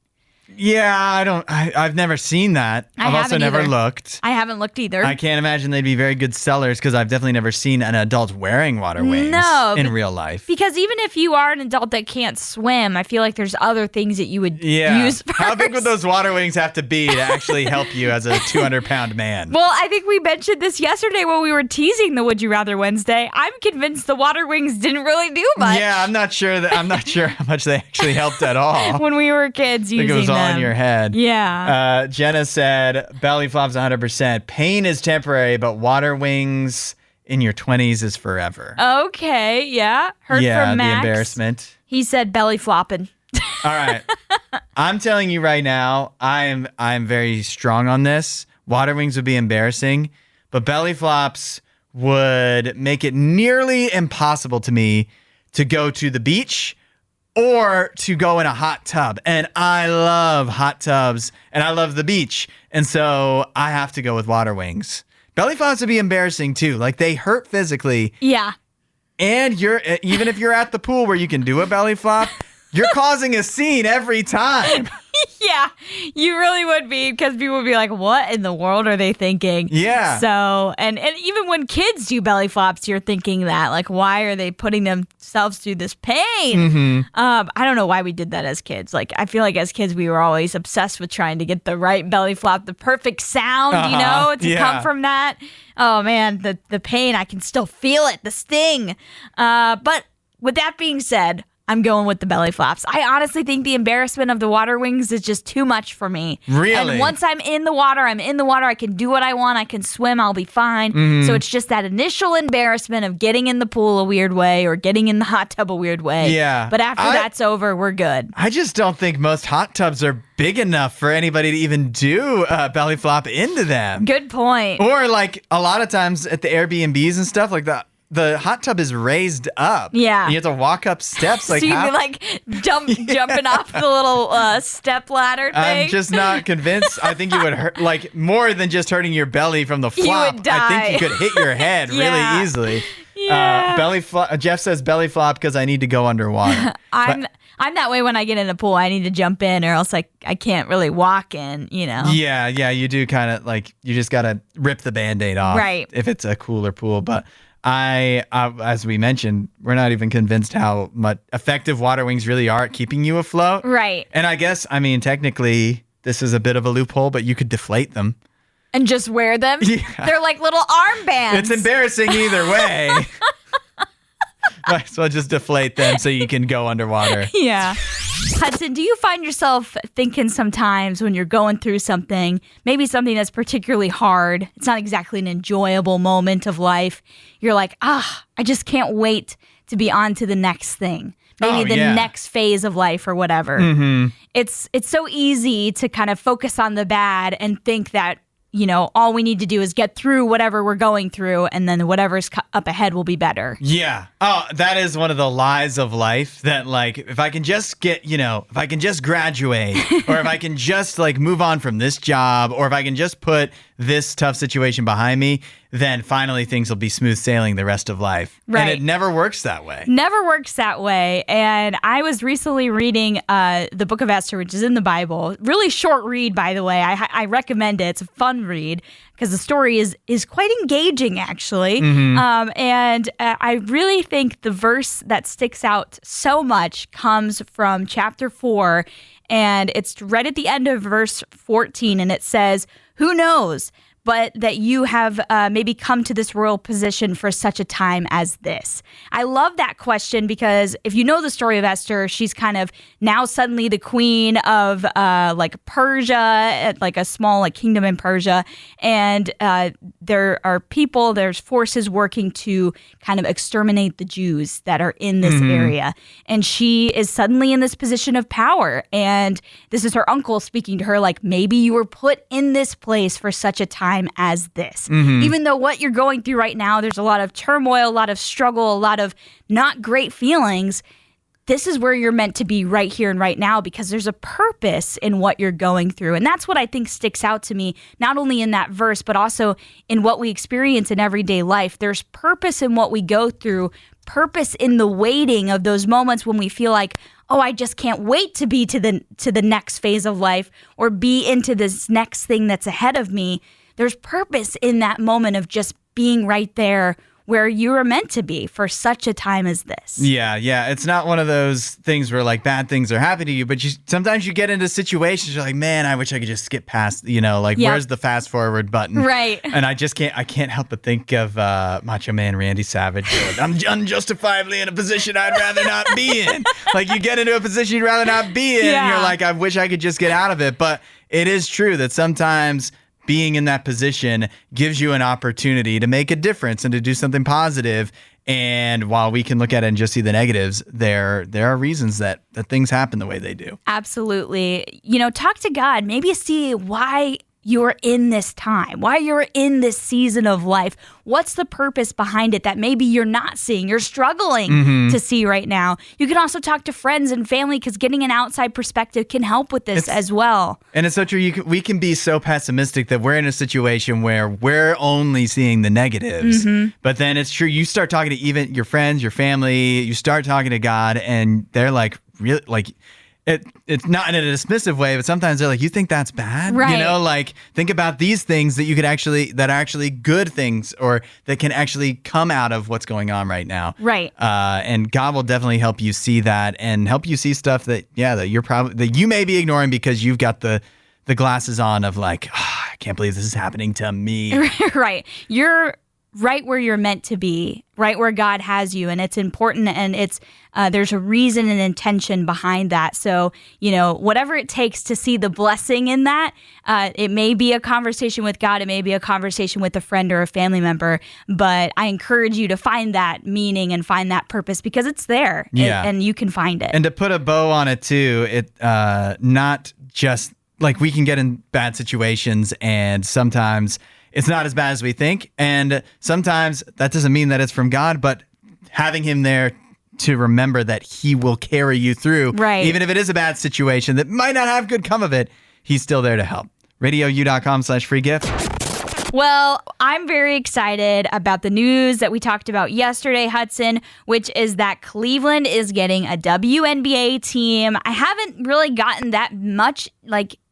Yeah, I've never seen that. I've also never looked.
I haven't looked either.
I can't imagine they'd be very good sellers because I've definitely never seen an adult wearing water wings in real life.
Because even if you are an adult that can't swim, I feel like there's other things that you would use first.
How big would those water wings have to be to actually help you as a 200-pound man?
Well, I think we mentioned this yesterday when we were teasing the Would You Rather Wednesday. I'm convinced the water wings didn't really do much.
Yeah, I'm not sure how much they actually helped at all.
When we were kids using them.
It was all in your head.
Yeah.
Jenna said, belly flops 100%. Pain is temporary, but water wings in your 20s is forever.
Okay, yeah. Heard from Max.
The embarrassment.
He said belly flopping.
All right. I'm telling you right now, I'm very strong on this. Water wings would be embarrassing, but belly flops would make it nearly impossible to me to go to the beach or to go in a hot tub. And I love hot tubs and I love the beach. And so I have to go with water wings. Belly flops would be embarrassing too. Like they hurt physically.
Yeah.
And even if you're at the pool where you can do a belly flop, you're causing a scene every time.
Yeah, you really would be, because people would be like, what in the world are they thinking?
Yeah.
So, and even when kids do belly flops, you're thinking that, like, why are they putting themselves through this pain?
Mm-hmm.
I don't know why we did that as kids. Like, I feel like as kids, we were always obsessed with trying to get the right belly flop, the perfect sound, to come from that. Oh, man, the pain, I can still feel it, the sting. But with that being said, I'm going with the belly flops. I honestly think the embarrassment of the water wings is just too much for me.
Really?
And once I'm in the water, I can do what I want. I can swim. I'll be fine. Mm-hmm. So it's just that initial embarrassment of getting in the pool a weird way or getting in the hot tub a weird way.
Yeah.
But after that's over, we're good.
I just don't think most hot tubs are big enough for anybody to even do belly flop into them.
Good point.
Or like a lot of times at the Airbnbs and stuff like that, the hot tub is raised up.
Yeah.
And you have to walk up steps. Like
so you'd be like jumping off the little step ladder thing.
I'm just not convinced. I think you would hurt, like more than just hurting your belly from the flop.
You would die.
I think you could hit your head really easily.
Yeah.
Belly flop. Jeff says belly flop because I need to go underwater.
I'm that way when I get in a pool. I need to jump in or else I can't really walk in,
Yeah, you do kind of like, you just got to rip the Band-Aid off.
Right.
If it's a cooler pool. But I as we mentioned, we're not even convinced how much effective water wings really are at keeping you afloat.
Right.
And I guess, technically, this is a bit of a loophole, but you could deflate them.
And just wear them?
Yeah.
They're like little armbands.
It's embarrassing either way. Might as well just deflate them so you can go underwater.
Yeah. Hudson, do you find yourself thinking sometimes when you're going through something, maybe something that's particularly hard, it's not exactly an enjoyable moment of life, you're like, I just can't wait to be on to the next thing. Maybe the next phase of life or whatever.
Mm-hmm.
It's so easy to kind of focus on the bad and think that, you know, all we need to do is get through whatever we're going through, and then whatever's up ahead will be better.
Yeah. Oh, that is one of the lies of life, that like, if I can just get, you know, if I can just graduate, or if I can just like move on from this job, or if I can just put this tough situation behind me, then finally things will be smooth sailing the rest of life.
Right.
And it never works that way.
Never works that way. And I was recently reading the book of Esther, which is in the Bible. Really short read, by the way. I recommend it. It's a fun read because the story is quite engaging, actually.
Mm-hmm.
And I really think the verse that sticks out so much comes from chapter 4. And it's right at the end of verse 14. And it says, "Who knows but that you have maybe come to this royal position for such a time as this?" I love that question because if you know the story of Esther, she's kind of now suddenly the queen of like Persia, like a small like kingdom in Persia. And there are people, there's forces working to kind of exterminate the Jews that are in this area. And she is suddenly in this position of power. And this is her uncle speaking to her like, maybe you were put in this place for such a time as this. Even though what you're going through right now, there's a lot of turmoil, a lot of struggle, a lot of not great feelings. This is where you're meant to be right here and right now because there's a purpose in what you're going through. And that's what I think sticks out to me, not only in that verse, but also in what we experience in everyday life. There's purpose in what we go through, purpose in the waiting of those moments when we feel like, oh, I just can't wait to be to the next phase of life or be into this next thing that's ahead of me. There's purpose in that moment of just being right there where you are meant to be for such a time as this.
Yeah. It's not one of those things where like bad things are happening to you, but sometimes you get into situations you're like, man, I wish I could just skip past, you know, like where's the fast forward button?
Right.
And I can't help but think of Macho Man Randy Savage. Like, I'm unjustifiably in a position I'd rather not be in. Like you get into a position you'd rather not be in and you're like, I wish I could just get out of it. But it is true that sometimes being in that position gives you an opportunity to make a difference and to do something positive. And while we can look at it and just see the negatives, there are reasons that things happen the way they do.
Absolutely. You know, talk to God. Maybe see why you're in this time, why you're in this season of life. What's the purpose behind it that maybe you're not seeing, you're struggling to see right now? You can also talk to friends and family because getting an outside perspective can help with this as well.
And it's so true. We can be so pessimistic that we're in a situation where we're only seeing the negatives. But then it's true. You start talking to even your friends, your family, you start talking to God, and they're like, really, like, it's not in a dismissive way, but sometimes they're like, you think that's bad?
Right.
You know, like think about these things that you could that are actually good things or that can actually come out of what's going on right now.
Right.
And God will definitely help you see that and help you see stuff that you may be ignoring because you've got the glasses on of like, I can't believe this is happening to me.
Right. You're right where you're meant to be, right where God has you. And it's important and it's there's a reason and intention behind that. So, you know, whatever it takes to see the blessing in that, it may be a conversation with God. It may be a conversation with a friend or a family member. But I encourage you to find that meaning and find that purpose because it's there and you can find it.
And to put a bow on it too, not just like we can get in bad situations and sometimes it's not as bad as we think. And sometimes that doesn't mean that it's from God, but having him there to remember that he will carry you through.
Right.
Even if it is a bad situation that might not have good come of it, he's still there to help. RadioU.com/free gift.
Well, I'm very excited about the news that we talked about yesterday, Hudson, which is that Cleveland is getting a WNBA team. I haven't really gotten that much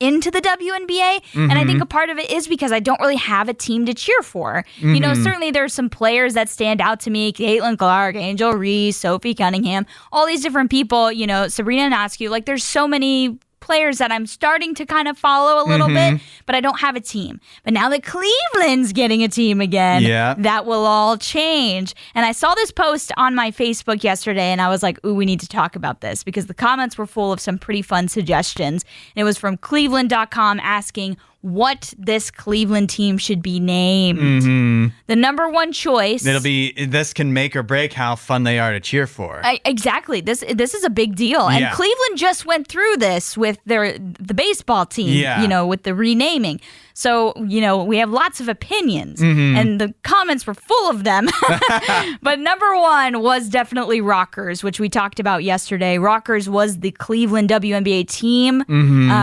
into the WNBA, and I think a part of it is because I don't really have a team to cheer for. You know, certainly there's some players that stand out to me: Caitlin Clark, Angel Reese, Sophie Cunningham, all these different people. You know, Sabrina Ionescu. There's so many players that I'm starting to kind of follow a little bit, but I don't have a team. But now that Cleveland's getting a team again, that will all change. And I saw this post on my Facebook yesterday, and I was like, ooh, we need to talk about this because the comments were full of some pretty fun suggestions. And it was from Cleveland.com asking, what this Cleveland team should be named. The number one choice.
This can make or break how fun they are to cheer for.
Exactly. This is a big deal. And Cleveland just went through this with the baseball team, with the renaming. So, we have lots of opinions, and the comments were full of them. But number one was definitely Rockers, which we talked about yesterday. Rockers was the Cleveland WNBA team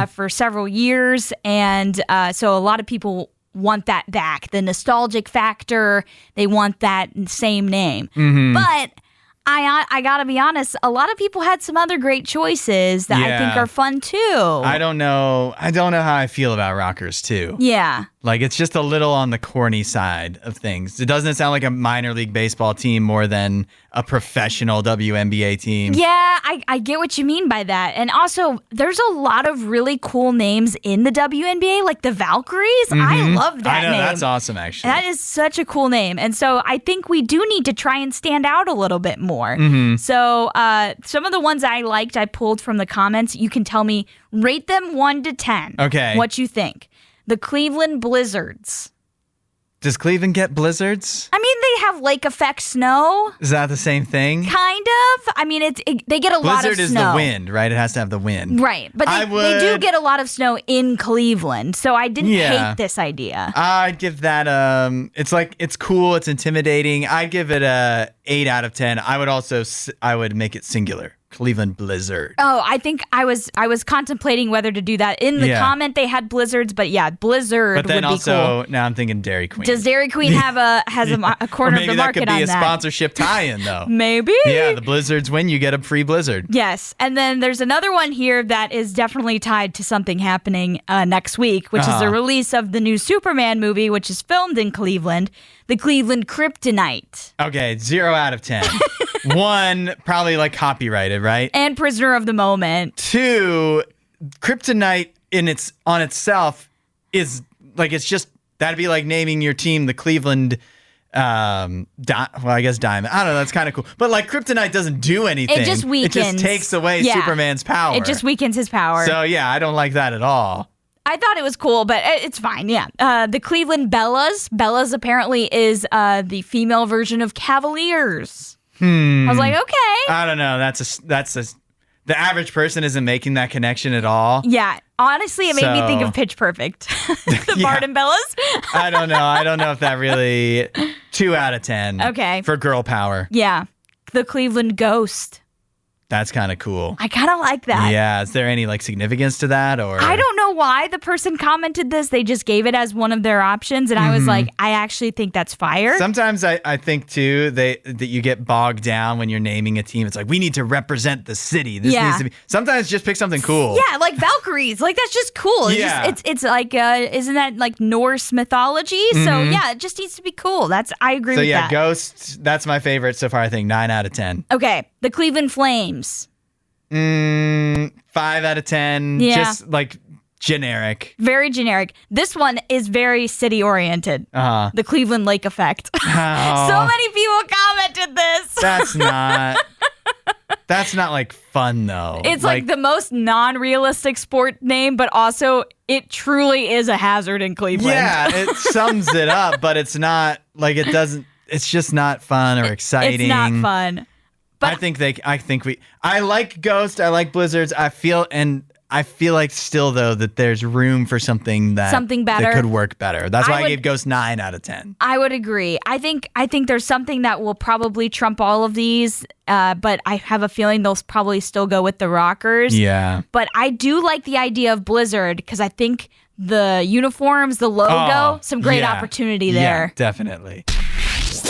for several years, and so a lot of people want that back. The nostalgic factor, they want that same name. But I gotta be honest, a lot of people had some other great choices that I think are fun too.
I don't know how I feel about Rockers too.
Yeah.
Like, it's just a little on the corny side of things. It doesn't sound like a minor league baseball team more than a professional WNBA team.
Yeah, I get what you mean by that. And also, there's a lot of really cool names in the WNBA, like the Valkyries. I love that name.
That's awesome, actually.
That is such a cool name. And so I think we do need to try and stand out a little bit more. So some of the ones I liked, I pulled from the comments. You can tell me, rate them 1 to 10.
Okay.
What you think. The Cleveland Blizzards.
Does Cleveland get blizzards?
I mean, they have lake effect snow.
Is that the same thing?
Kind of. I mean, they get a lot of snow.
Blizzard is the wind, right? It has to have the wind.
Right. But they do get a lot of snow in Cleveland. So I didn't hate this idea.
I'd give that, it's cool. It's intimidating. I'd give it a 8 out of 10. I would make it singular. Cleveland Blizzard.
Oh, I think I was contemplating whether to do that. In the comment, they had blizzards, but Blizzard would be cool. But then also,
now I'm thinking Dairy Queen.
Does Dairy Queen has a corner of the market on that?
Maybe that could be a sponsorship tie-in, though.
Maybe.
Yeah, the Blizzards win, you get a free Blizzard.
Yes, and then there's another one here that is definitely tied to something happening next week, which is the release of the new Superman movie, which is filmed in Cleveland, the Cleveland Kryptonite.
Okay, 0 out of 10. 1, probably like copyrighted, right?
And prisoner of the moment.
2, Kryptonite on itself is like, it's just, that'd be like naming your team the Cleveland, I guess Diamond. I don't know, that's kind of cool. But like, Kryptonite doesn't do anything.
It just weakens.
It just takes away Superman's power.
It just weakens his power.
So yeah, I don't like that at all.
I thought it was cool, but it's fine, yeah. The Cleveland Bellas. Bellas apparently is the female version of Cavaliers. I was like, okay.
I don't know. The average person isn't making that connection at all.
Yeah. Honestly, it made me think of Pitch Perfect. The Bart and Bellas.
I don't know. I don't know if that really... 2 out of 10.
Okay.
For girl power.
Yeah. The Cleveland Ghost.
That's kind of cool.
I kind of like that.
Yeah. Is there any significance to that, or?
I don't know why the person commented this. They just gave it as one of their options, and I was like, I actually think that's fire.
Sometimes I think too that you get bogged down when you're naming a team. It's like, we need to represent the city. This needs to be. Sometimes just pick something cool.
Yeah, like Valkyries. Like, that's just cool. It's like isn't that like Norse mythology? So yeah, it just needs to be cool. I agree with that.
So yeah, Ghost. That's my favorite so far. I think 9 out of 10.
Okay. The Cleveland Flames.
5 out of 10.
Yeah.
Just like generic.
Very generic. This one is very city oriented. The Cleveland Lake Effect.
Oh.
So many people commented this.
That's not like fun though.
It's like the most non-realistic sport name, but also it truly is a hazard in Cleveland.
Yeah, it sums it up, but it's not like it's just not fun or exciting.
It's not fun. But
I like Ghost, I like Blizzards. I feel like still though that there's room for something better that could work better. That's why I gave Ghost 9 out of 10.
I would agree. I think there's something that will probably trump all of these, but I have a feeling they'll probably still go with the Rockers.
Yeah.
But I do like the idea of Blizzard because I think the uniforms, the logo, some great opportunity there.
Yeah, definitely.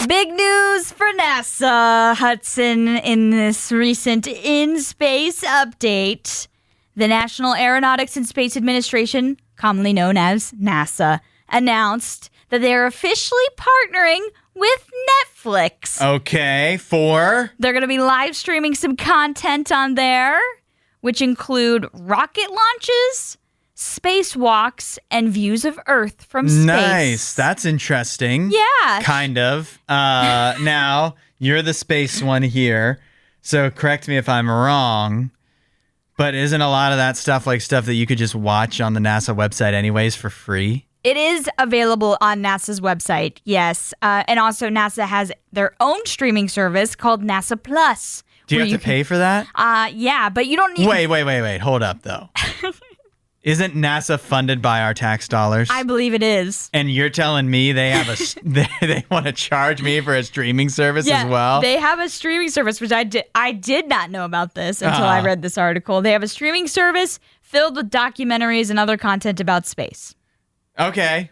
Big news for NASA, Hudson, in this recent in-space update. The National Aeronautics and Space Administration, commonly known as NASA, announced that they are officially partnering with Netflix.
Okay,
They're going to be live streaming some content on there, which include rocket launches, spacewalks, and views of Earth from space.
Nice. That's interesting.
Yeah.
Kind of. Now, you're the space one here, so correct me if I'm wrong, But isn't a lot of that stuff like stuff that you could just watch on the NASA website anyways for free?
It is available on NASA's website, yes. And also NASA has their own streaming service called NASA Plus.
Do you have to pay for that?
Yeah, but you don't need...
Wait. Hold up, though. Isn't NASA funded by our tax dollars?
I believe it is.
And you're telling me they have they want to charge me for a streaming service as well?
They have a streaming service, which I did not know about this until I read this article. They have a streaming service filled with documentaries and other content about space.
Okay.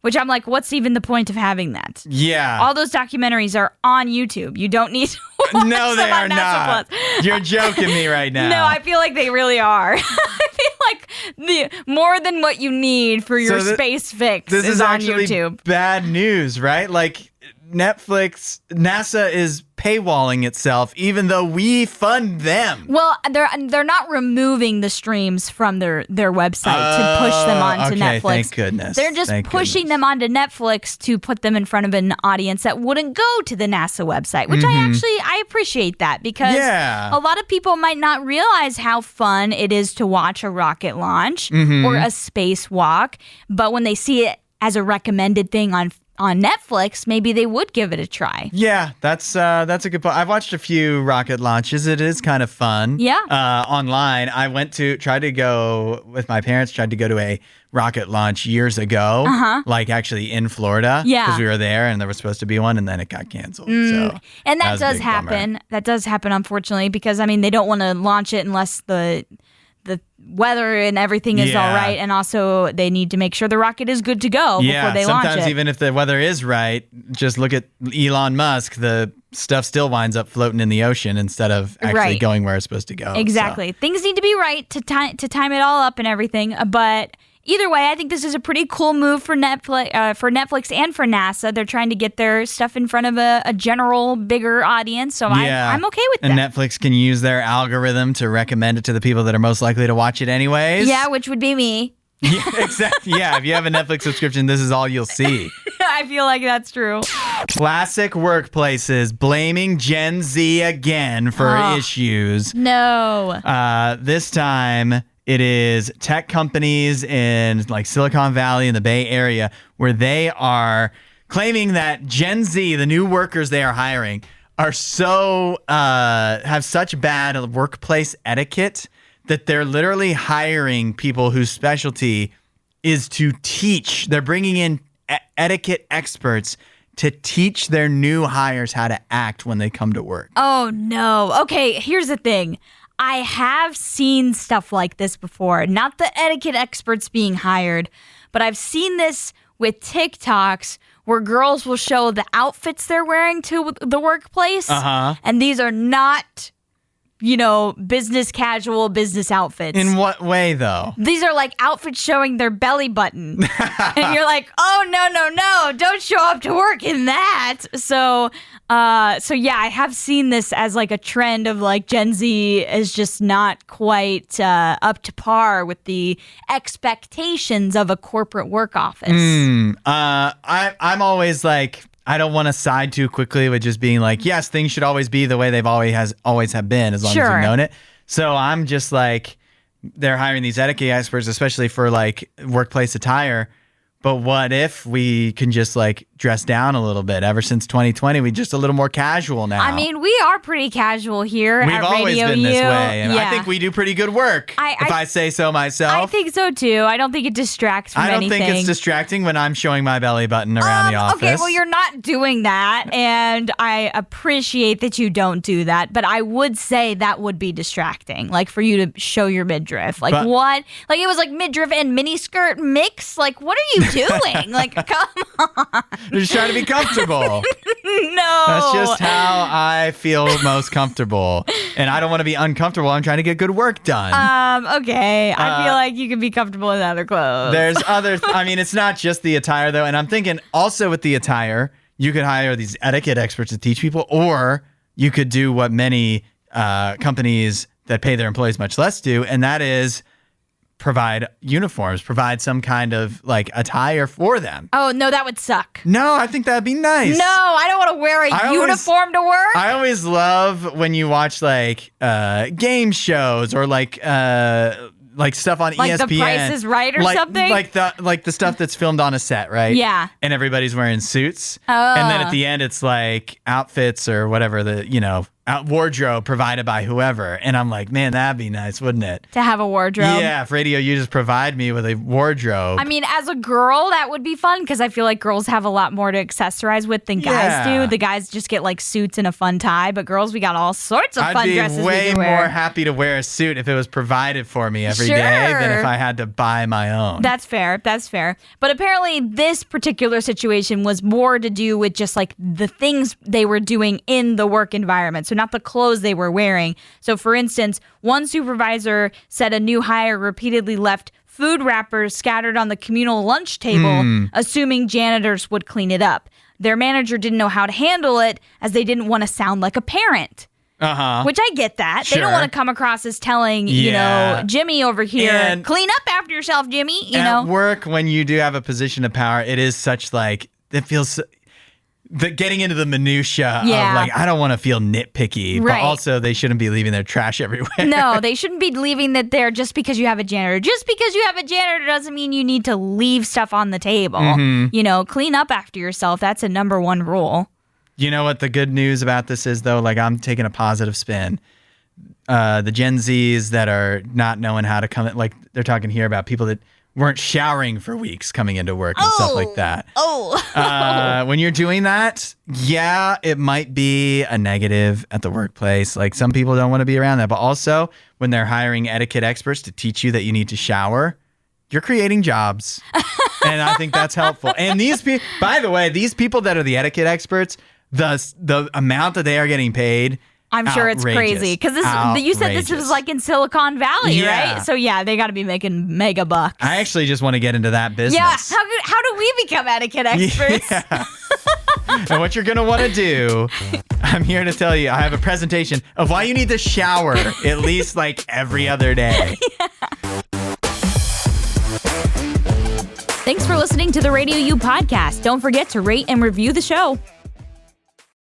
Which I'm like, what's even the point of having that?
Yeah.
All those documentaries are on YouTube. You don't need to watch
No, they
them
are
on NASA
not.
Plus.
You're joking me right now.
No, I feel like they really are. I feel like more than what you need for your space fix
this is
on
actually
YouTube.
Bad news, right? Like NASA is paywalling itself, even though we fund them.
Well, they're not removing the streams from their website to push them onto Netflix.
Thank goodness.
They're just pushing them onto Netflix to put them in front of an audience that wouldn't go to the NASA website, which I appreciate that because a lot of people might not realize how fun it is to watch a rocket launch or a spacewalk, but when they see it as a recommended thing on Netflix, maybe they would give it a try.
Yeah, that's a good point. I've watched a few rocket launches. It is kind of fun.
Yeah.
Online, I tried to go with my parents, tried to go to a rocket launch years ago, like actually in Florida.
Yeah.
Because we were there and there was supposed to be one and then it got canceled. So
and that does happen. Bummer. That does happen, unfortunately, because, I mean, they don't want to launch it unless the weather and everything is all right, and also they need to make sure the rocket is good to go before they launch it.
Sometimes even if the weather is right, just look at Elon Musk, the stuff still winds up floating in the ocean instead of actually going where it's supposed to go.
Exactly. So. Things need to be right to time it all up and everything, but either way, I think this is a pretty cool move for Netflix and for NASA. They're trying to get their stuff in front of a general, bigger audience, so I'm okay with that.
And Netflix can use their algorithm to recommend it to the people that are most likely to watch it anyways.
Yeah, which would be me.
Yeah, exactly. Yeah, if you have a Netflix subscription, this is all you'll see.
I feel like that's true.
Classic workplaces blaming Gen Z again for issues.
No.
This time... It is tech companies in like Silicon Valley in the Bay Area where they are claiming that Gen Z, the new workers they are hiring, are have such bad workplace etiquette that they're literally hiring people whose specialty is to teach. They're bringing in etiquette experts to teach their new hires how to act when they come to work.
Oh, no. Okay, here's the thing. I have seen stuff like this before. Not the etiquette experts being hired, but I've seen this with TikToks where girls will show the outfits they're wearing to the workplace. And these are not, business casual business outfits.
In what way, though?
These are like outfits showing their belly button. And you're like, oh, no, don't show up to work in that. So yeah, I have seen this as like a trend of like Gen Z is just not quite up to par with the expectations of a corporate work office.
I'm always like, I don't want to side too quickly with just being like, yes, things should always be the way they've always have been as long as you've known it. So I'm just like, they're hiring these etiquette experts, especially for like workplace attire. But what if we can just like dress down a little bit? Ever since 2020, we just a little more casual now.
I mean, we are pretty casual here
We've
at
always
RadioU.
been this way. And I think we do pretty good work, if I say so myself.
I think so too. I don't think it distracts from anything.
I don't think it's distracting when I'm showing my belly button around the office.
Okay, well, you're not doing that. And I appreciate that you don't do that. But I would say that would be distracting. Like for you to show your midriff. Like what? Like it was like midriff and miniskirt mix. Like what are you doing? Like, come on.
You're just trying to be comfortable.
No.
That's just how I feel most comfortable. And I don't want to be uncomfortable. I'm trying to get good work done.
Okay. I feel like you can be comfortable in other clothes.
There's I mean, it's not just the attire, though. And I'm thinking also with the attire, you could hire these etiquette experts to teach people, or you could do what many companies that pay their employees much less do, and that is provide uniforms, provide some kind of like attire for them.
Oh, no, that would suck.
No, I think that'd be nice.
No, I don't want to wear a uniform to work.
I always love when you watch like game shows or like stuff on ESPN.
Like The Price is Right or something?
Like the stuff that's filmed on a set, right?
Yeah.
And everybody's wearing suits.
Oh.
And then at the end, it's like outfits or whatever, wardrobe provided by whoever. And I'm like, man, that'd be nice, wouldn't it?
To have a wardrobe.
Yeah, if RadioU just provide me with a wardrobe.
I mean, as a girl, that would be fun because I feel like girls have a lot more to accessorize with than guys do. The guys just get like suits and a fun tie, but girls, we got all sorts of fun dresses we can wear.
I'd be way more happy to wear a suit if it was provided for me every day than if I had to buy my own.
That's fair. But apparently this particular situation was more to do with just like the things they were doing in the work environment. So not the clothes they were wearing. So for instance, one supervisor said a new hire repeatedly left food wrappers scattered on the communal lunch table, assuming janitors would clean it up. Their manager didn't know how to handle it as they didn't want to sound like a parent. Which I get that.
Sure.
They don't want to come across as telling, Jimmy over here, and clean up after yourself, Jimmy.
At work, when you do have a position of power, it is such like, it feels... getting into the minutia of like, I don't want to feel nitpicky, but also they shouldn't be leaving their trash everywhere.
No, they shouldn't be leaving that there just because you have a janitor. Just because you have a janitor doesn't mean you need to leave stuff on the table. Clean up after yourself. That's a number one rule.
You know what the good news about this is, though? Like, I'm taking a positive spin. The Gen Zs that are not knowing how to come, like, they're talking here about people that weren't showering for weeks coming into work and stuff like that. When you're doing that, it might be a negative at the workplace. Like, some people don't want to be around that. But also, when they're hiring etiquette experts to teach you that you need to shower, you're creating jobs. And I think that's helpful. And these people, by the way, these people that are the etiquette experts, the amount that they are getting paid,
I'm sure it's crazy because you said this was like in Silicon Valley, right? So they got to be making mega bucks.
I actually just want to get into that business.
Yeah, how do we become etiquette experts?
Yeah. And what you're gonna want to do, I'm here to tell you, I have a presentation of why you need to shower at least like every other day.
Thanks for listening to the RadioU Podcast. Don't forget to rate and review the show.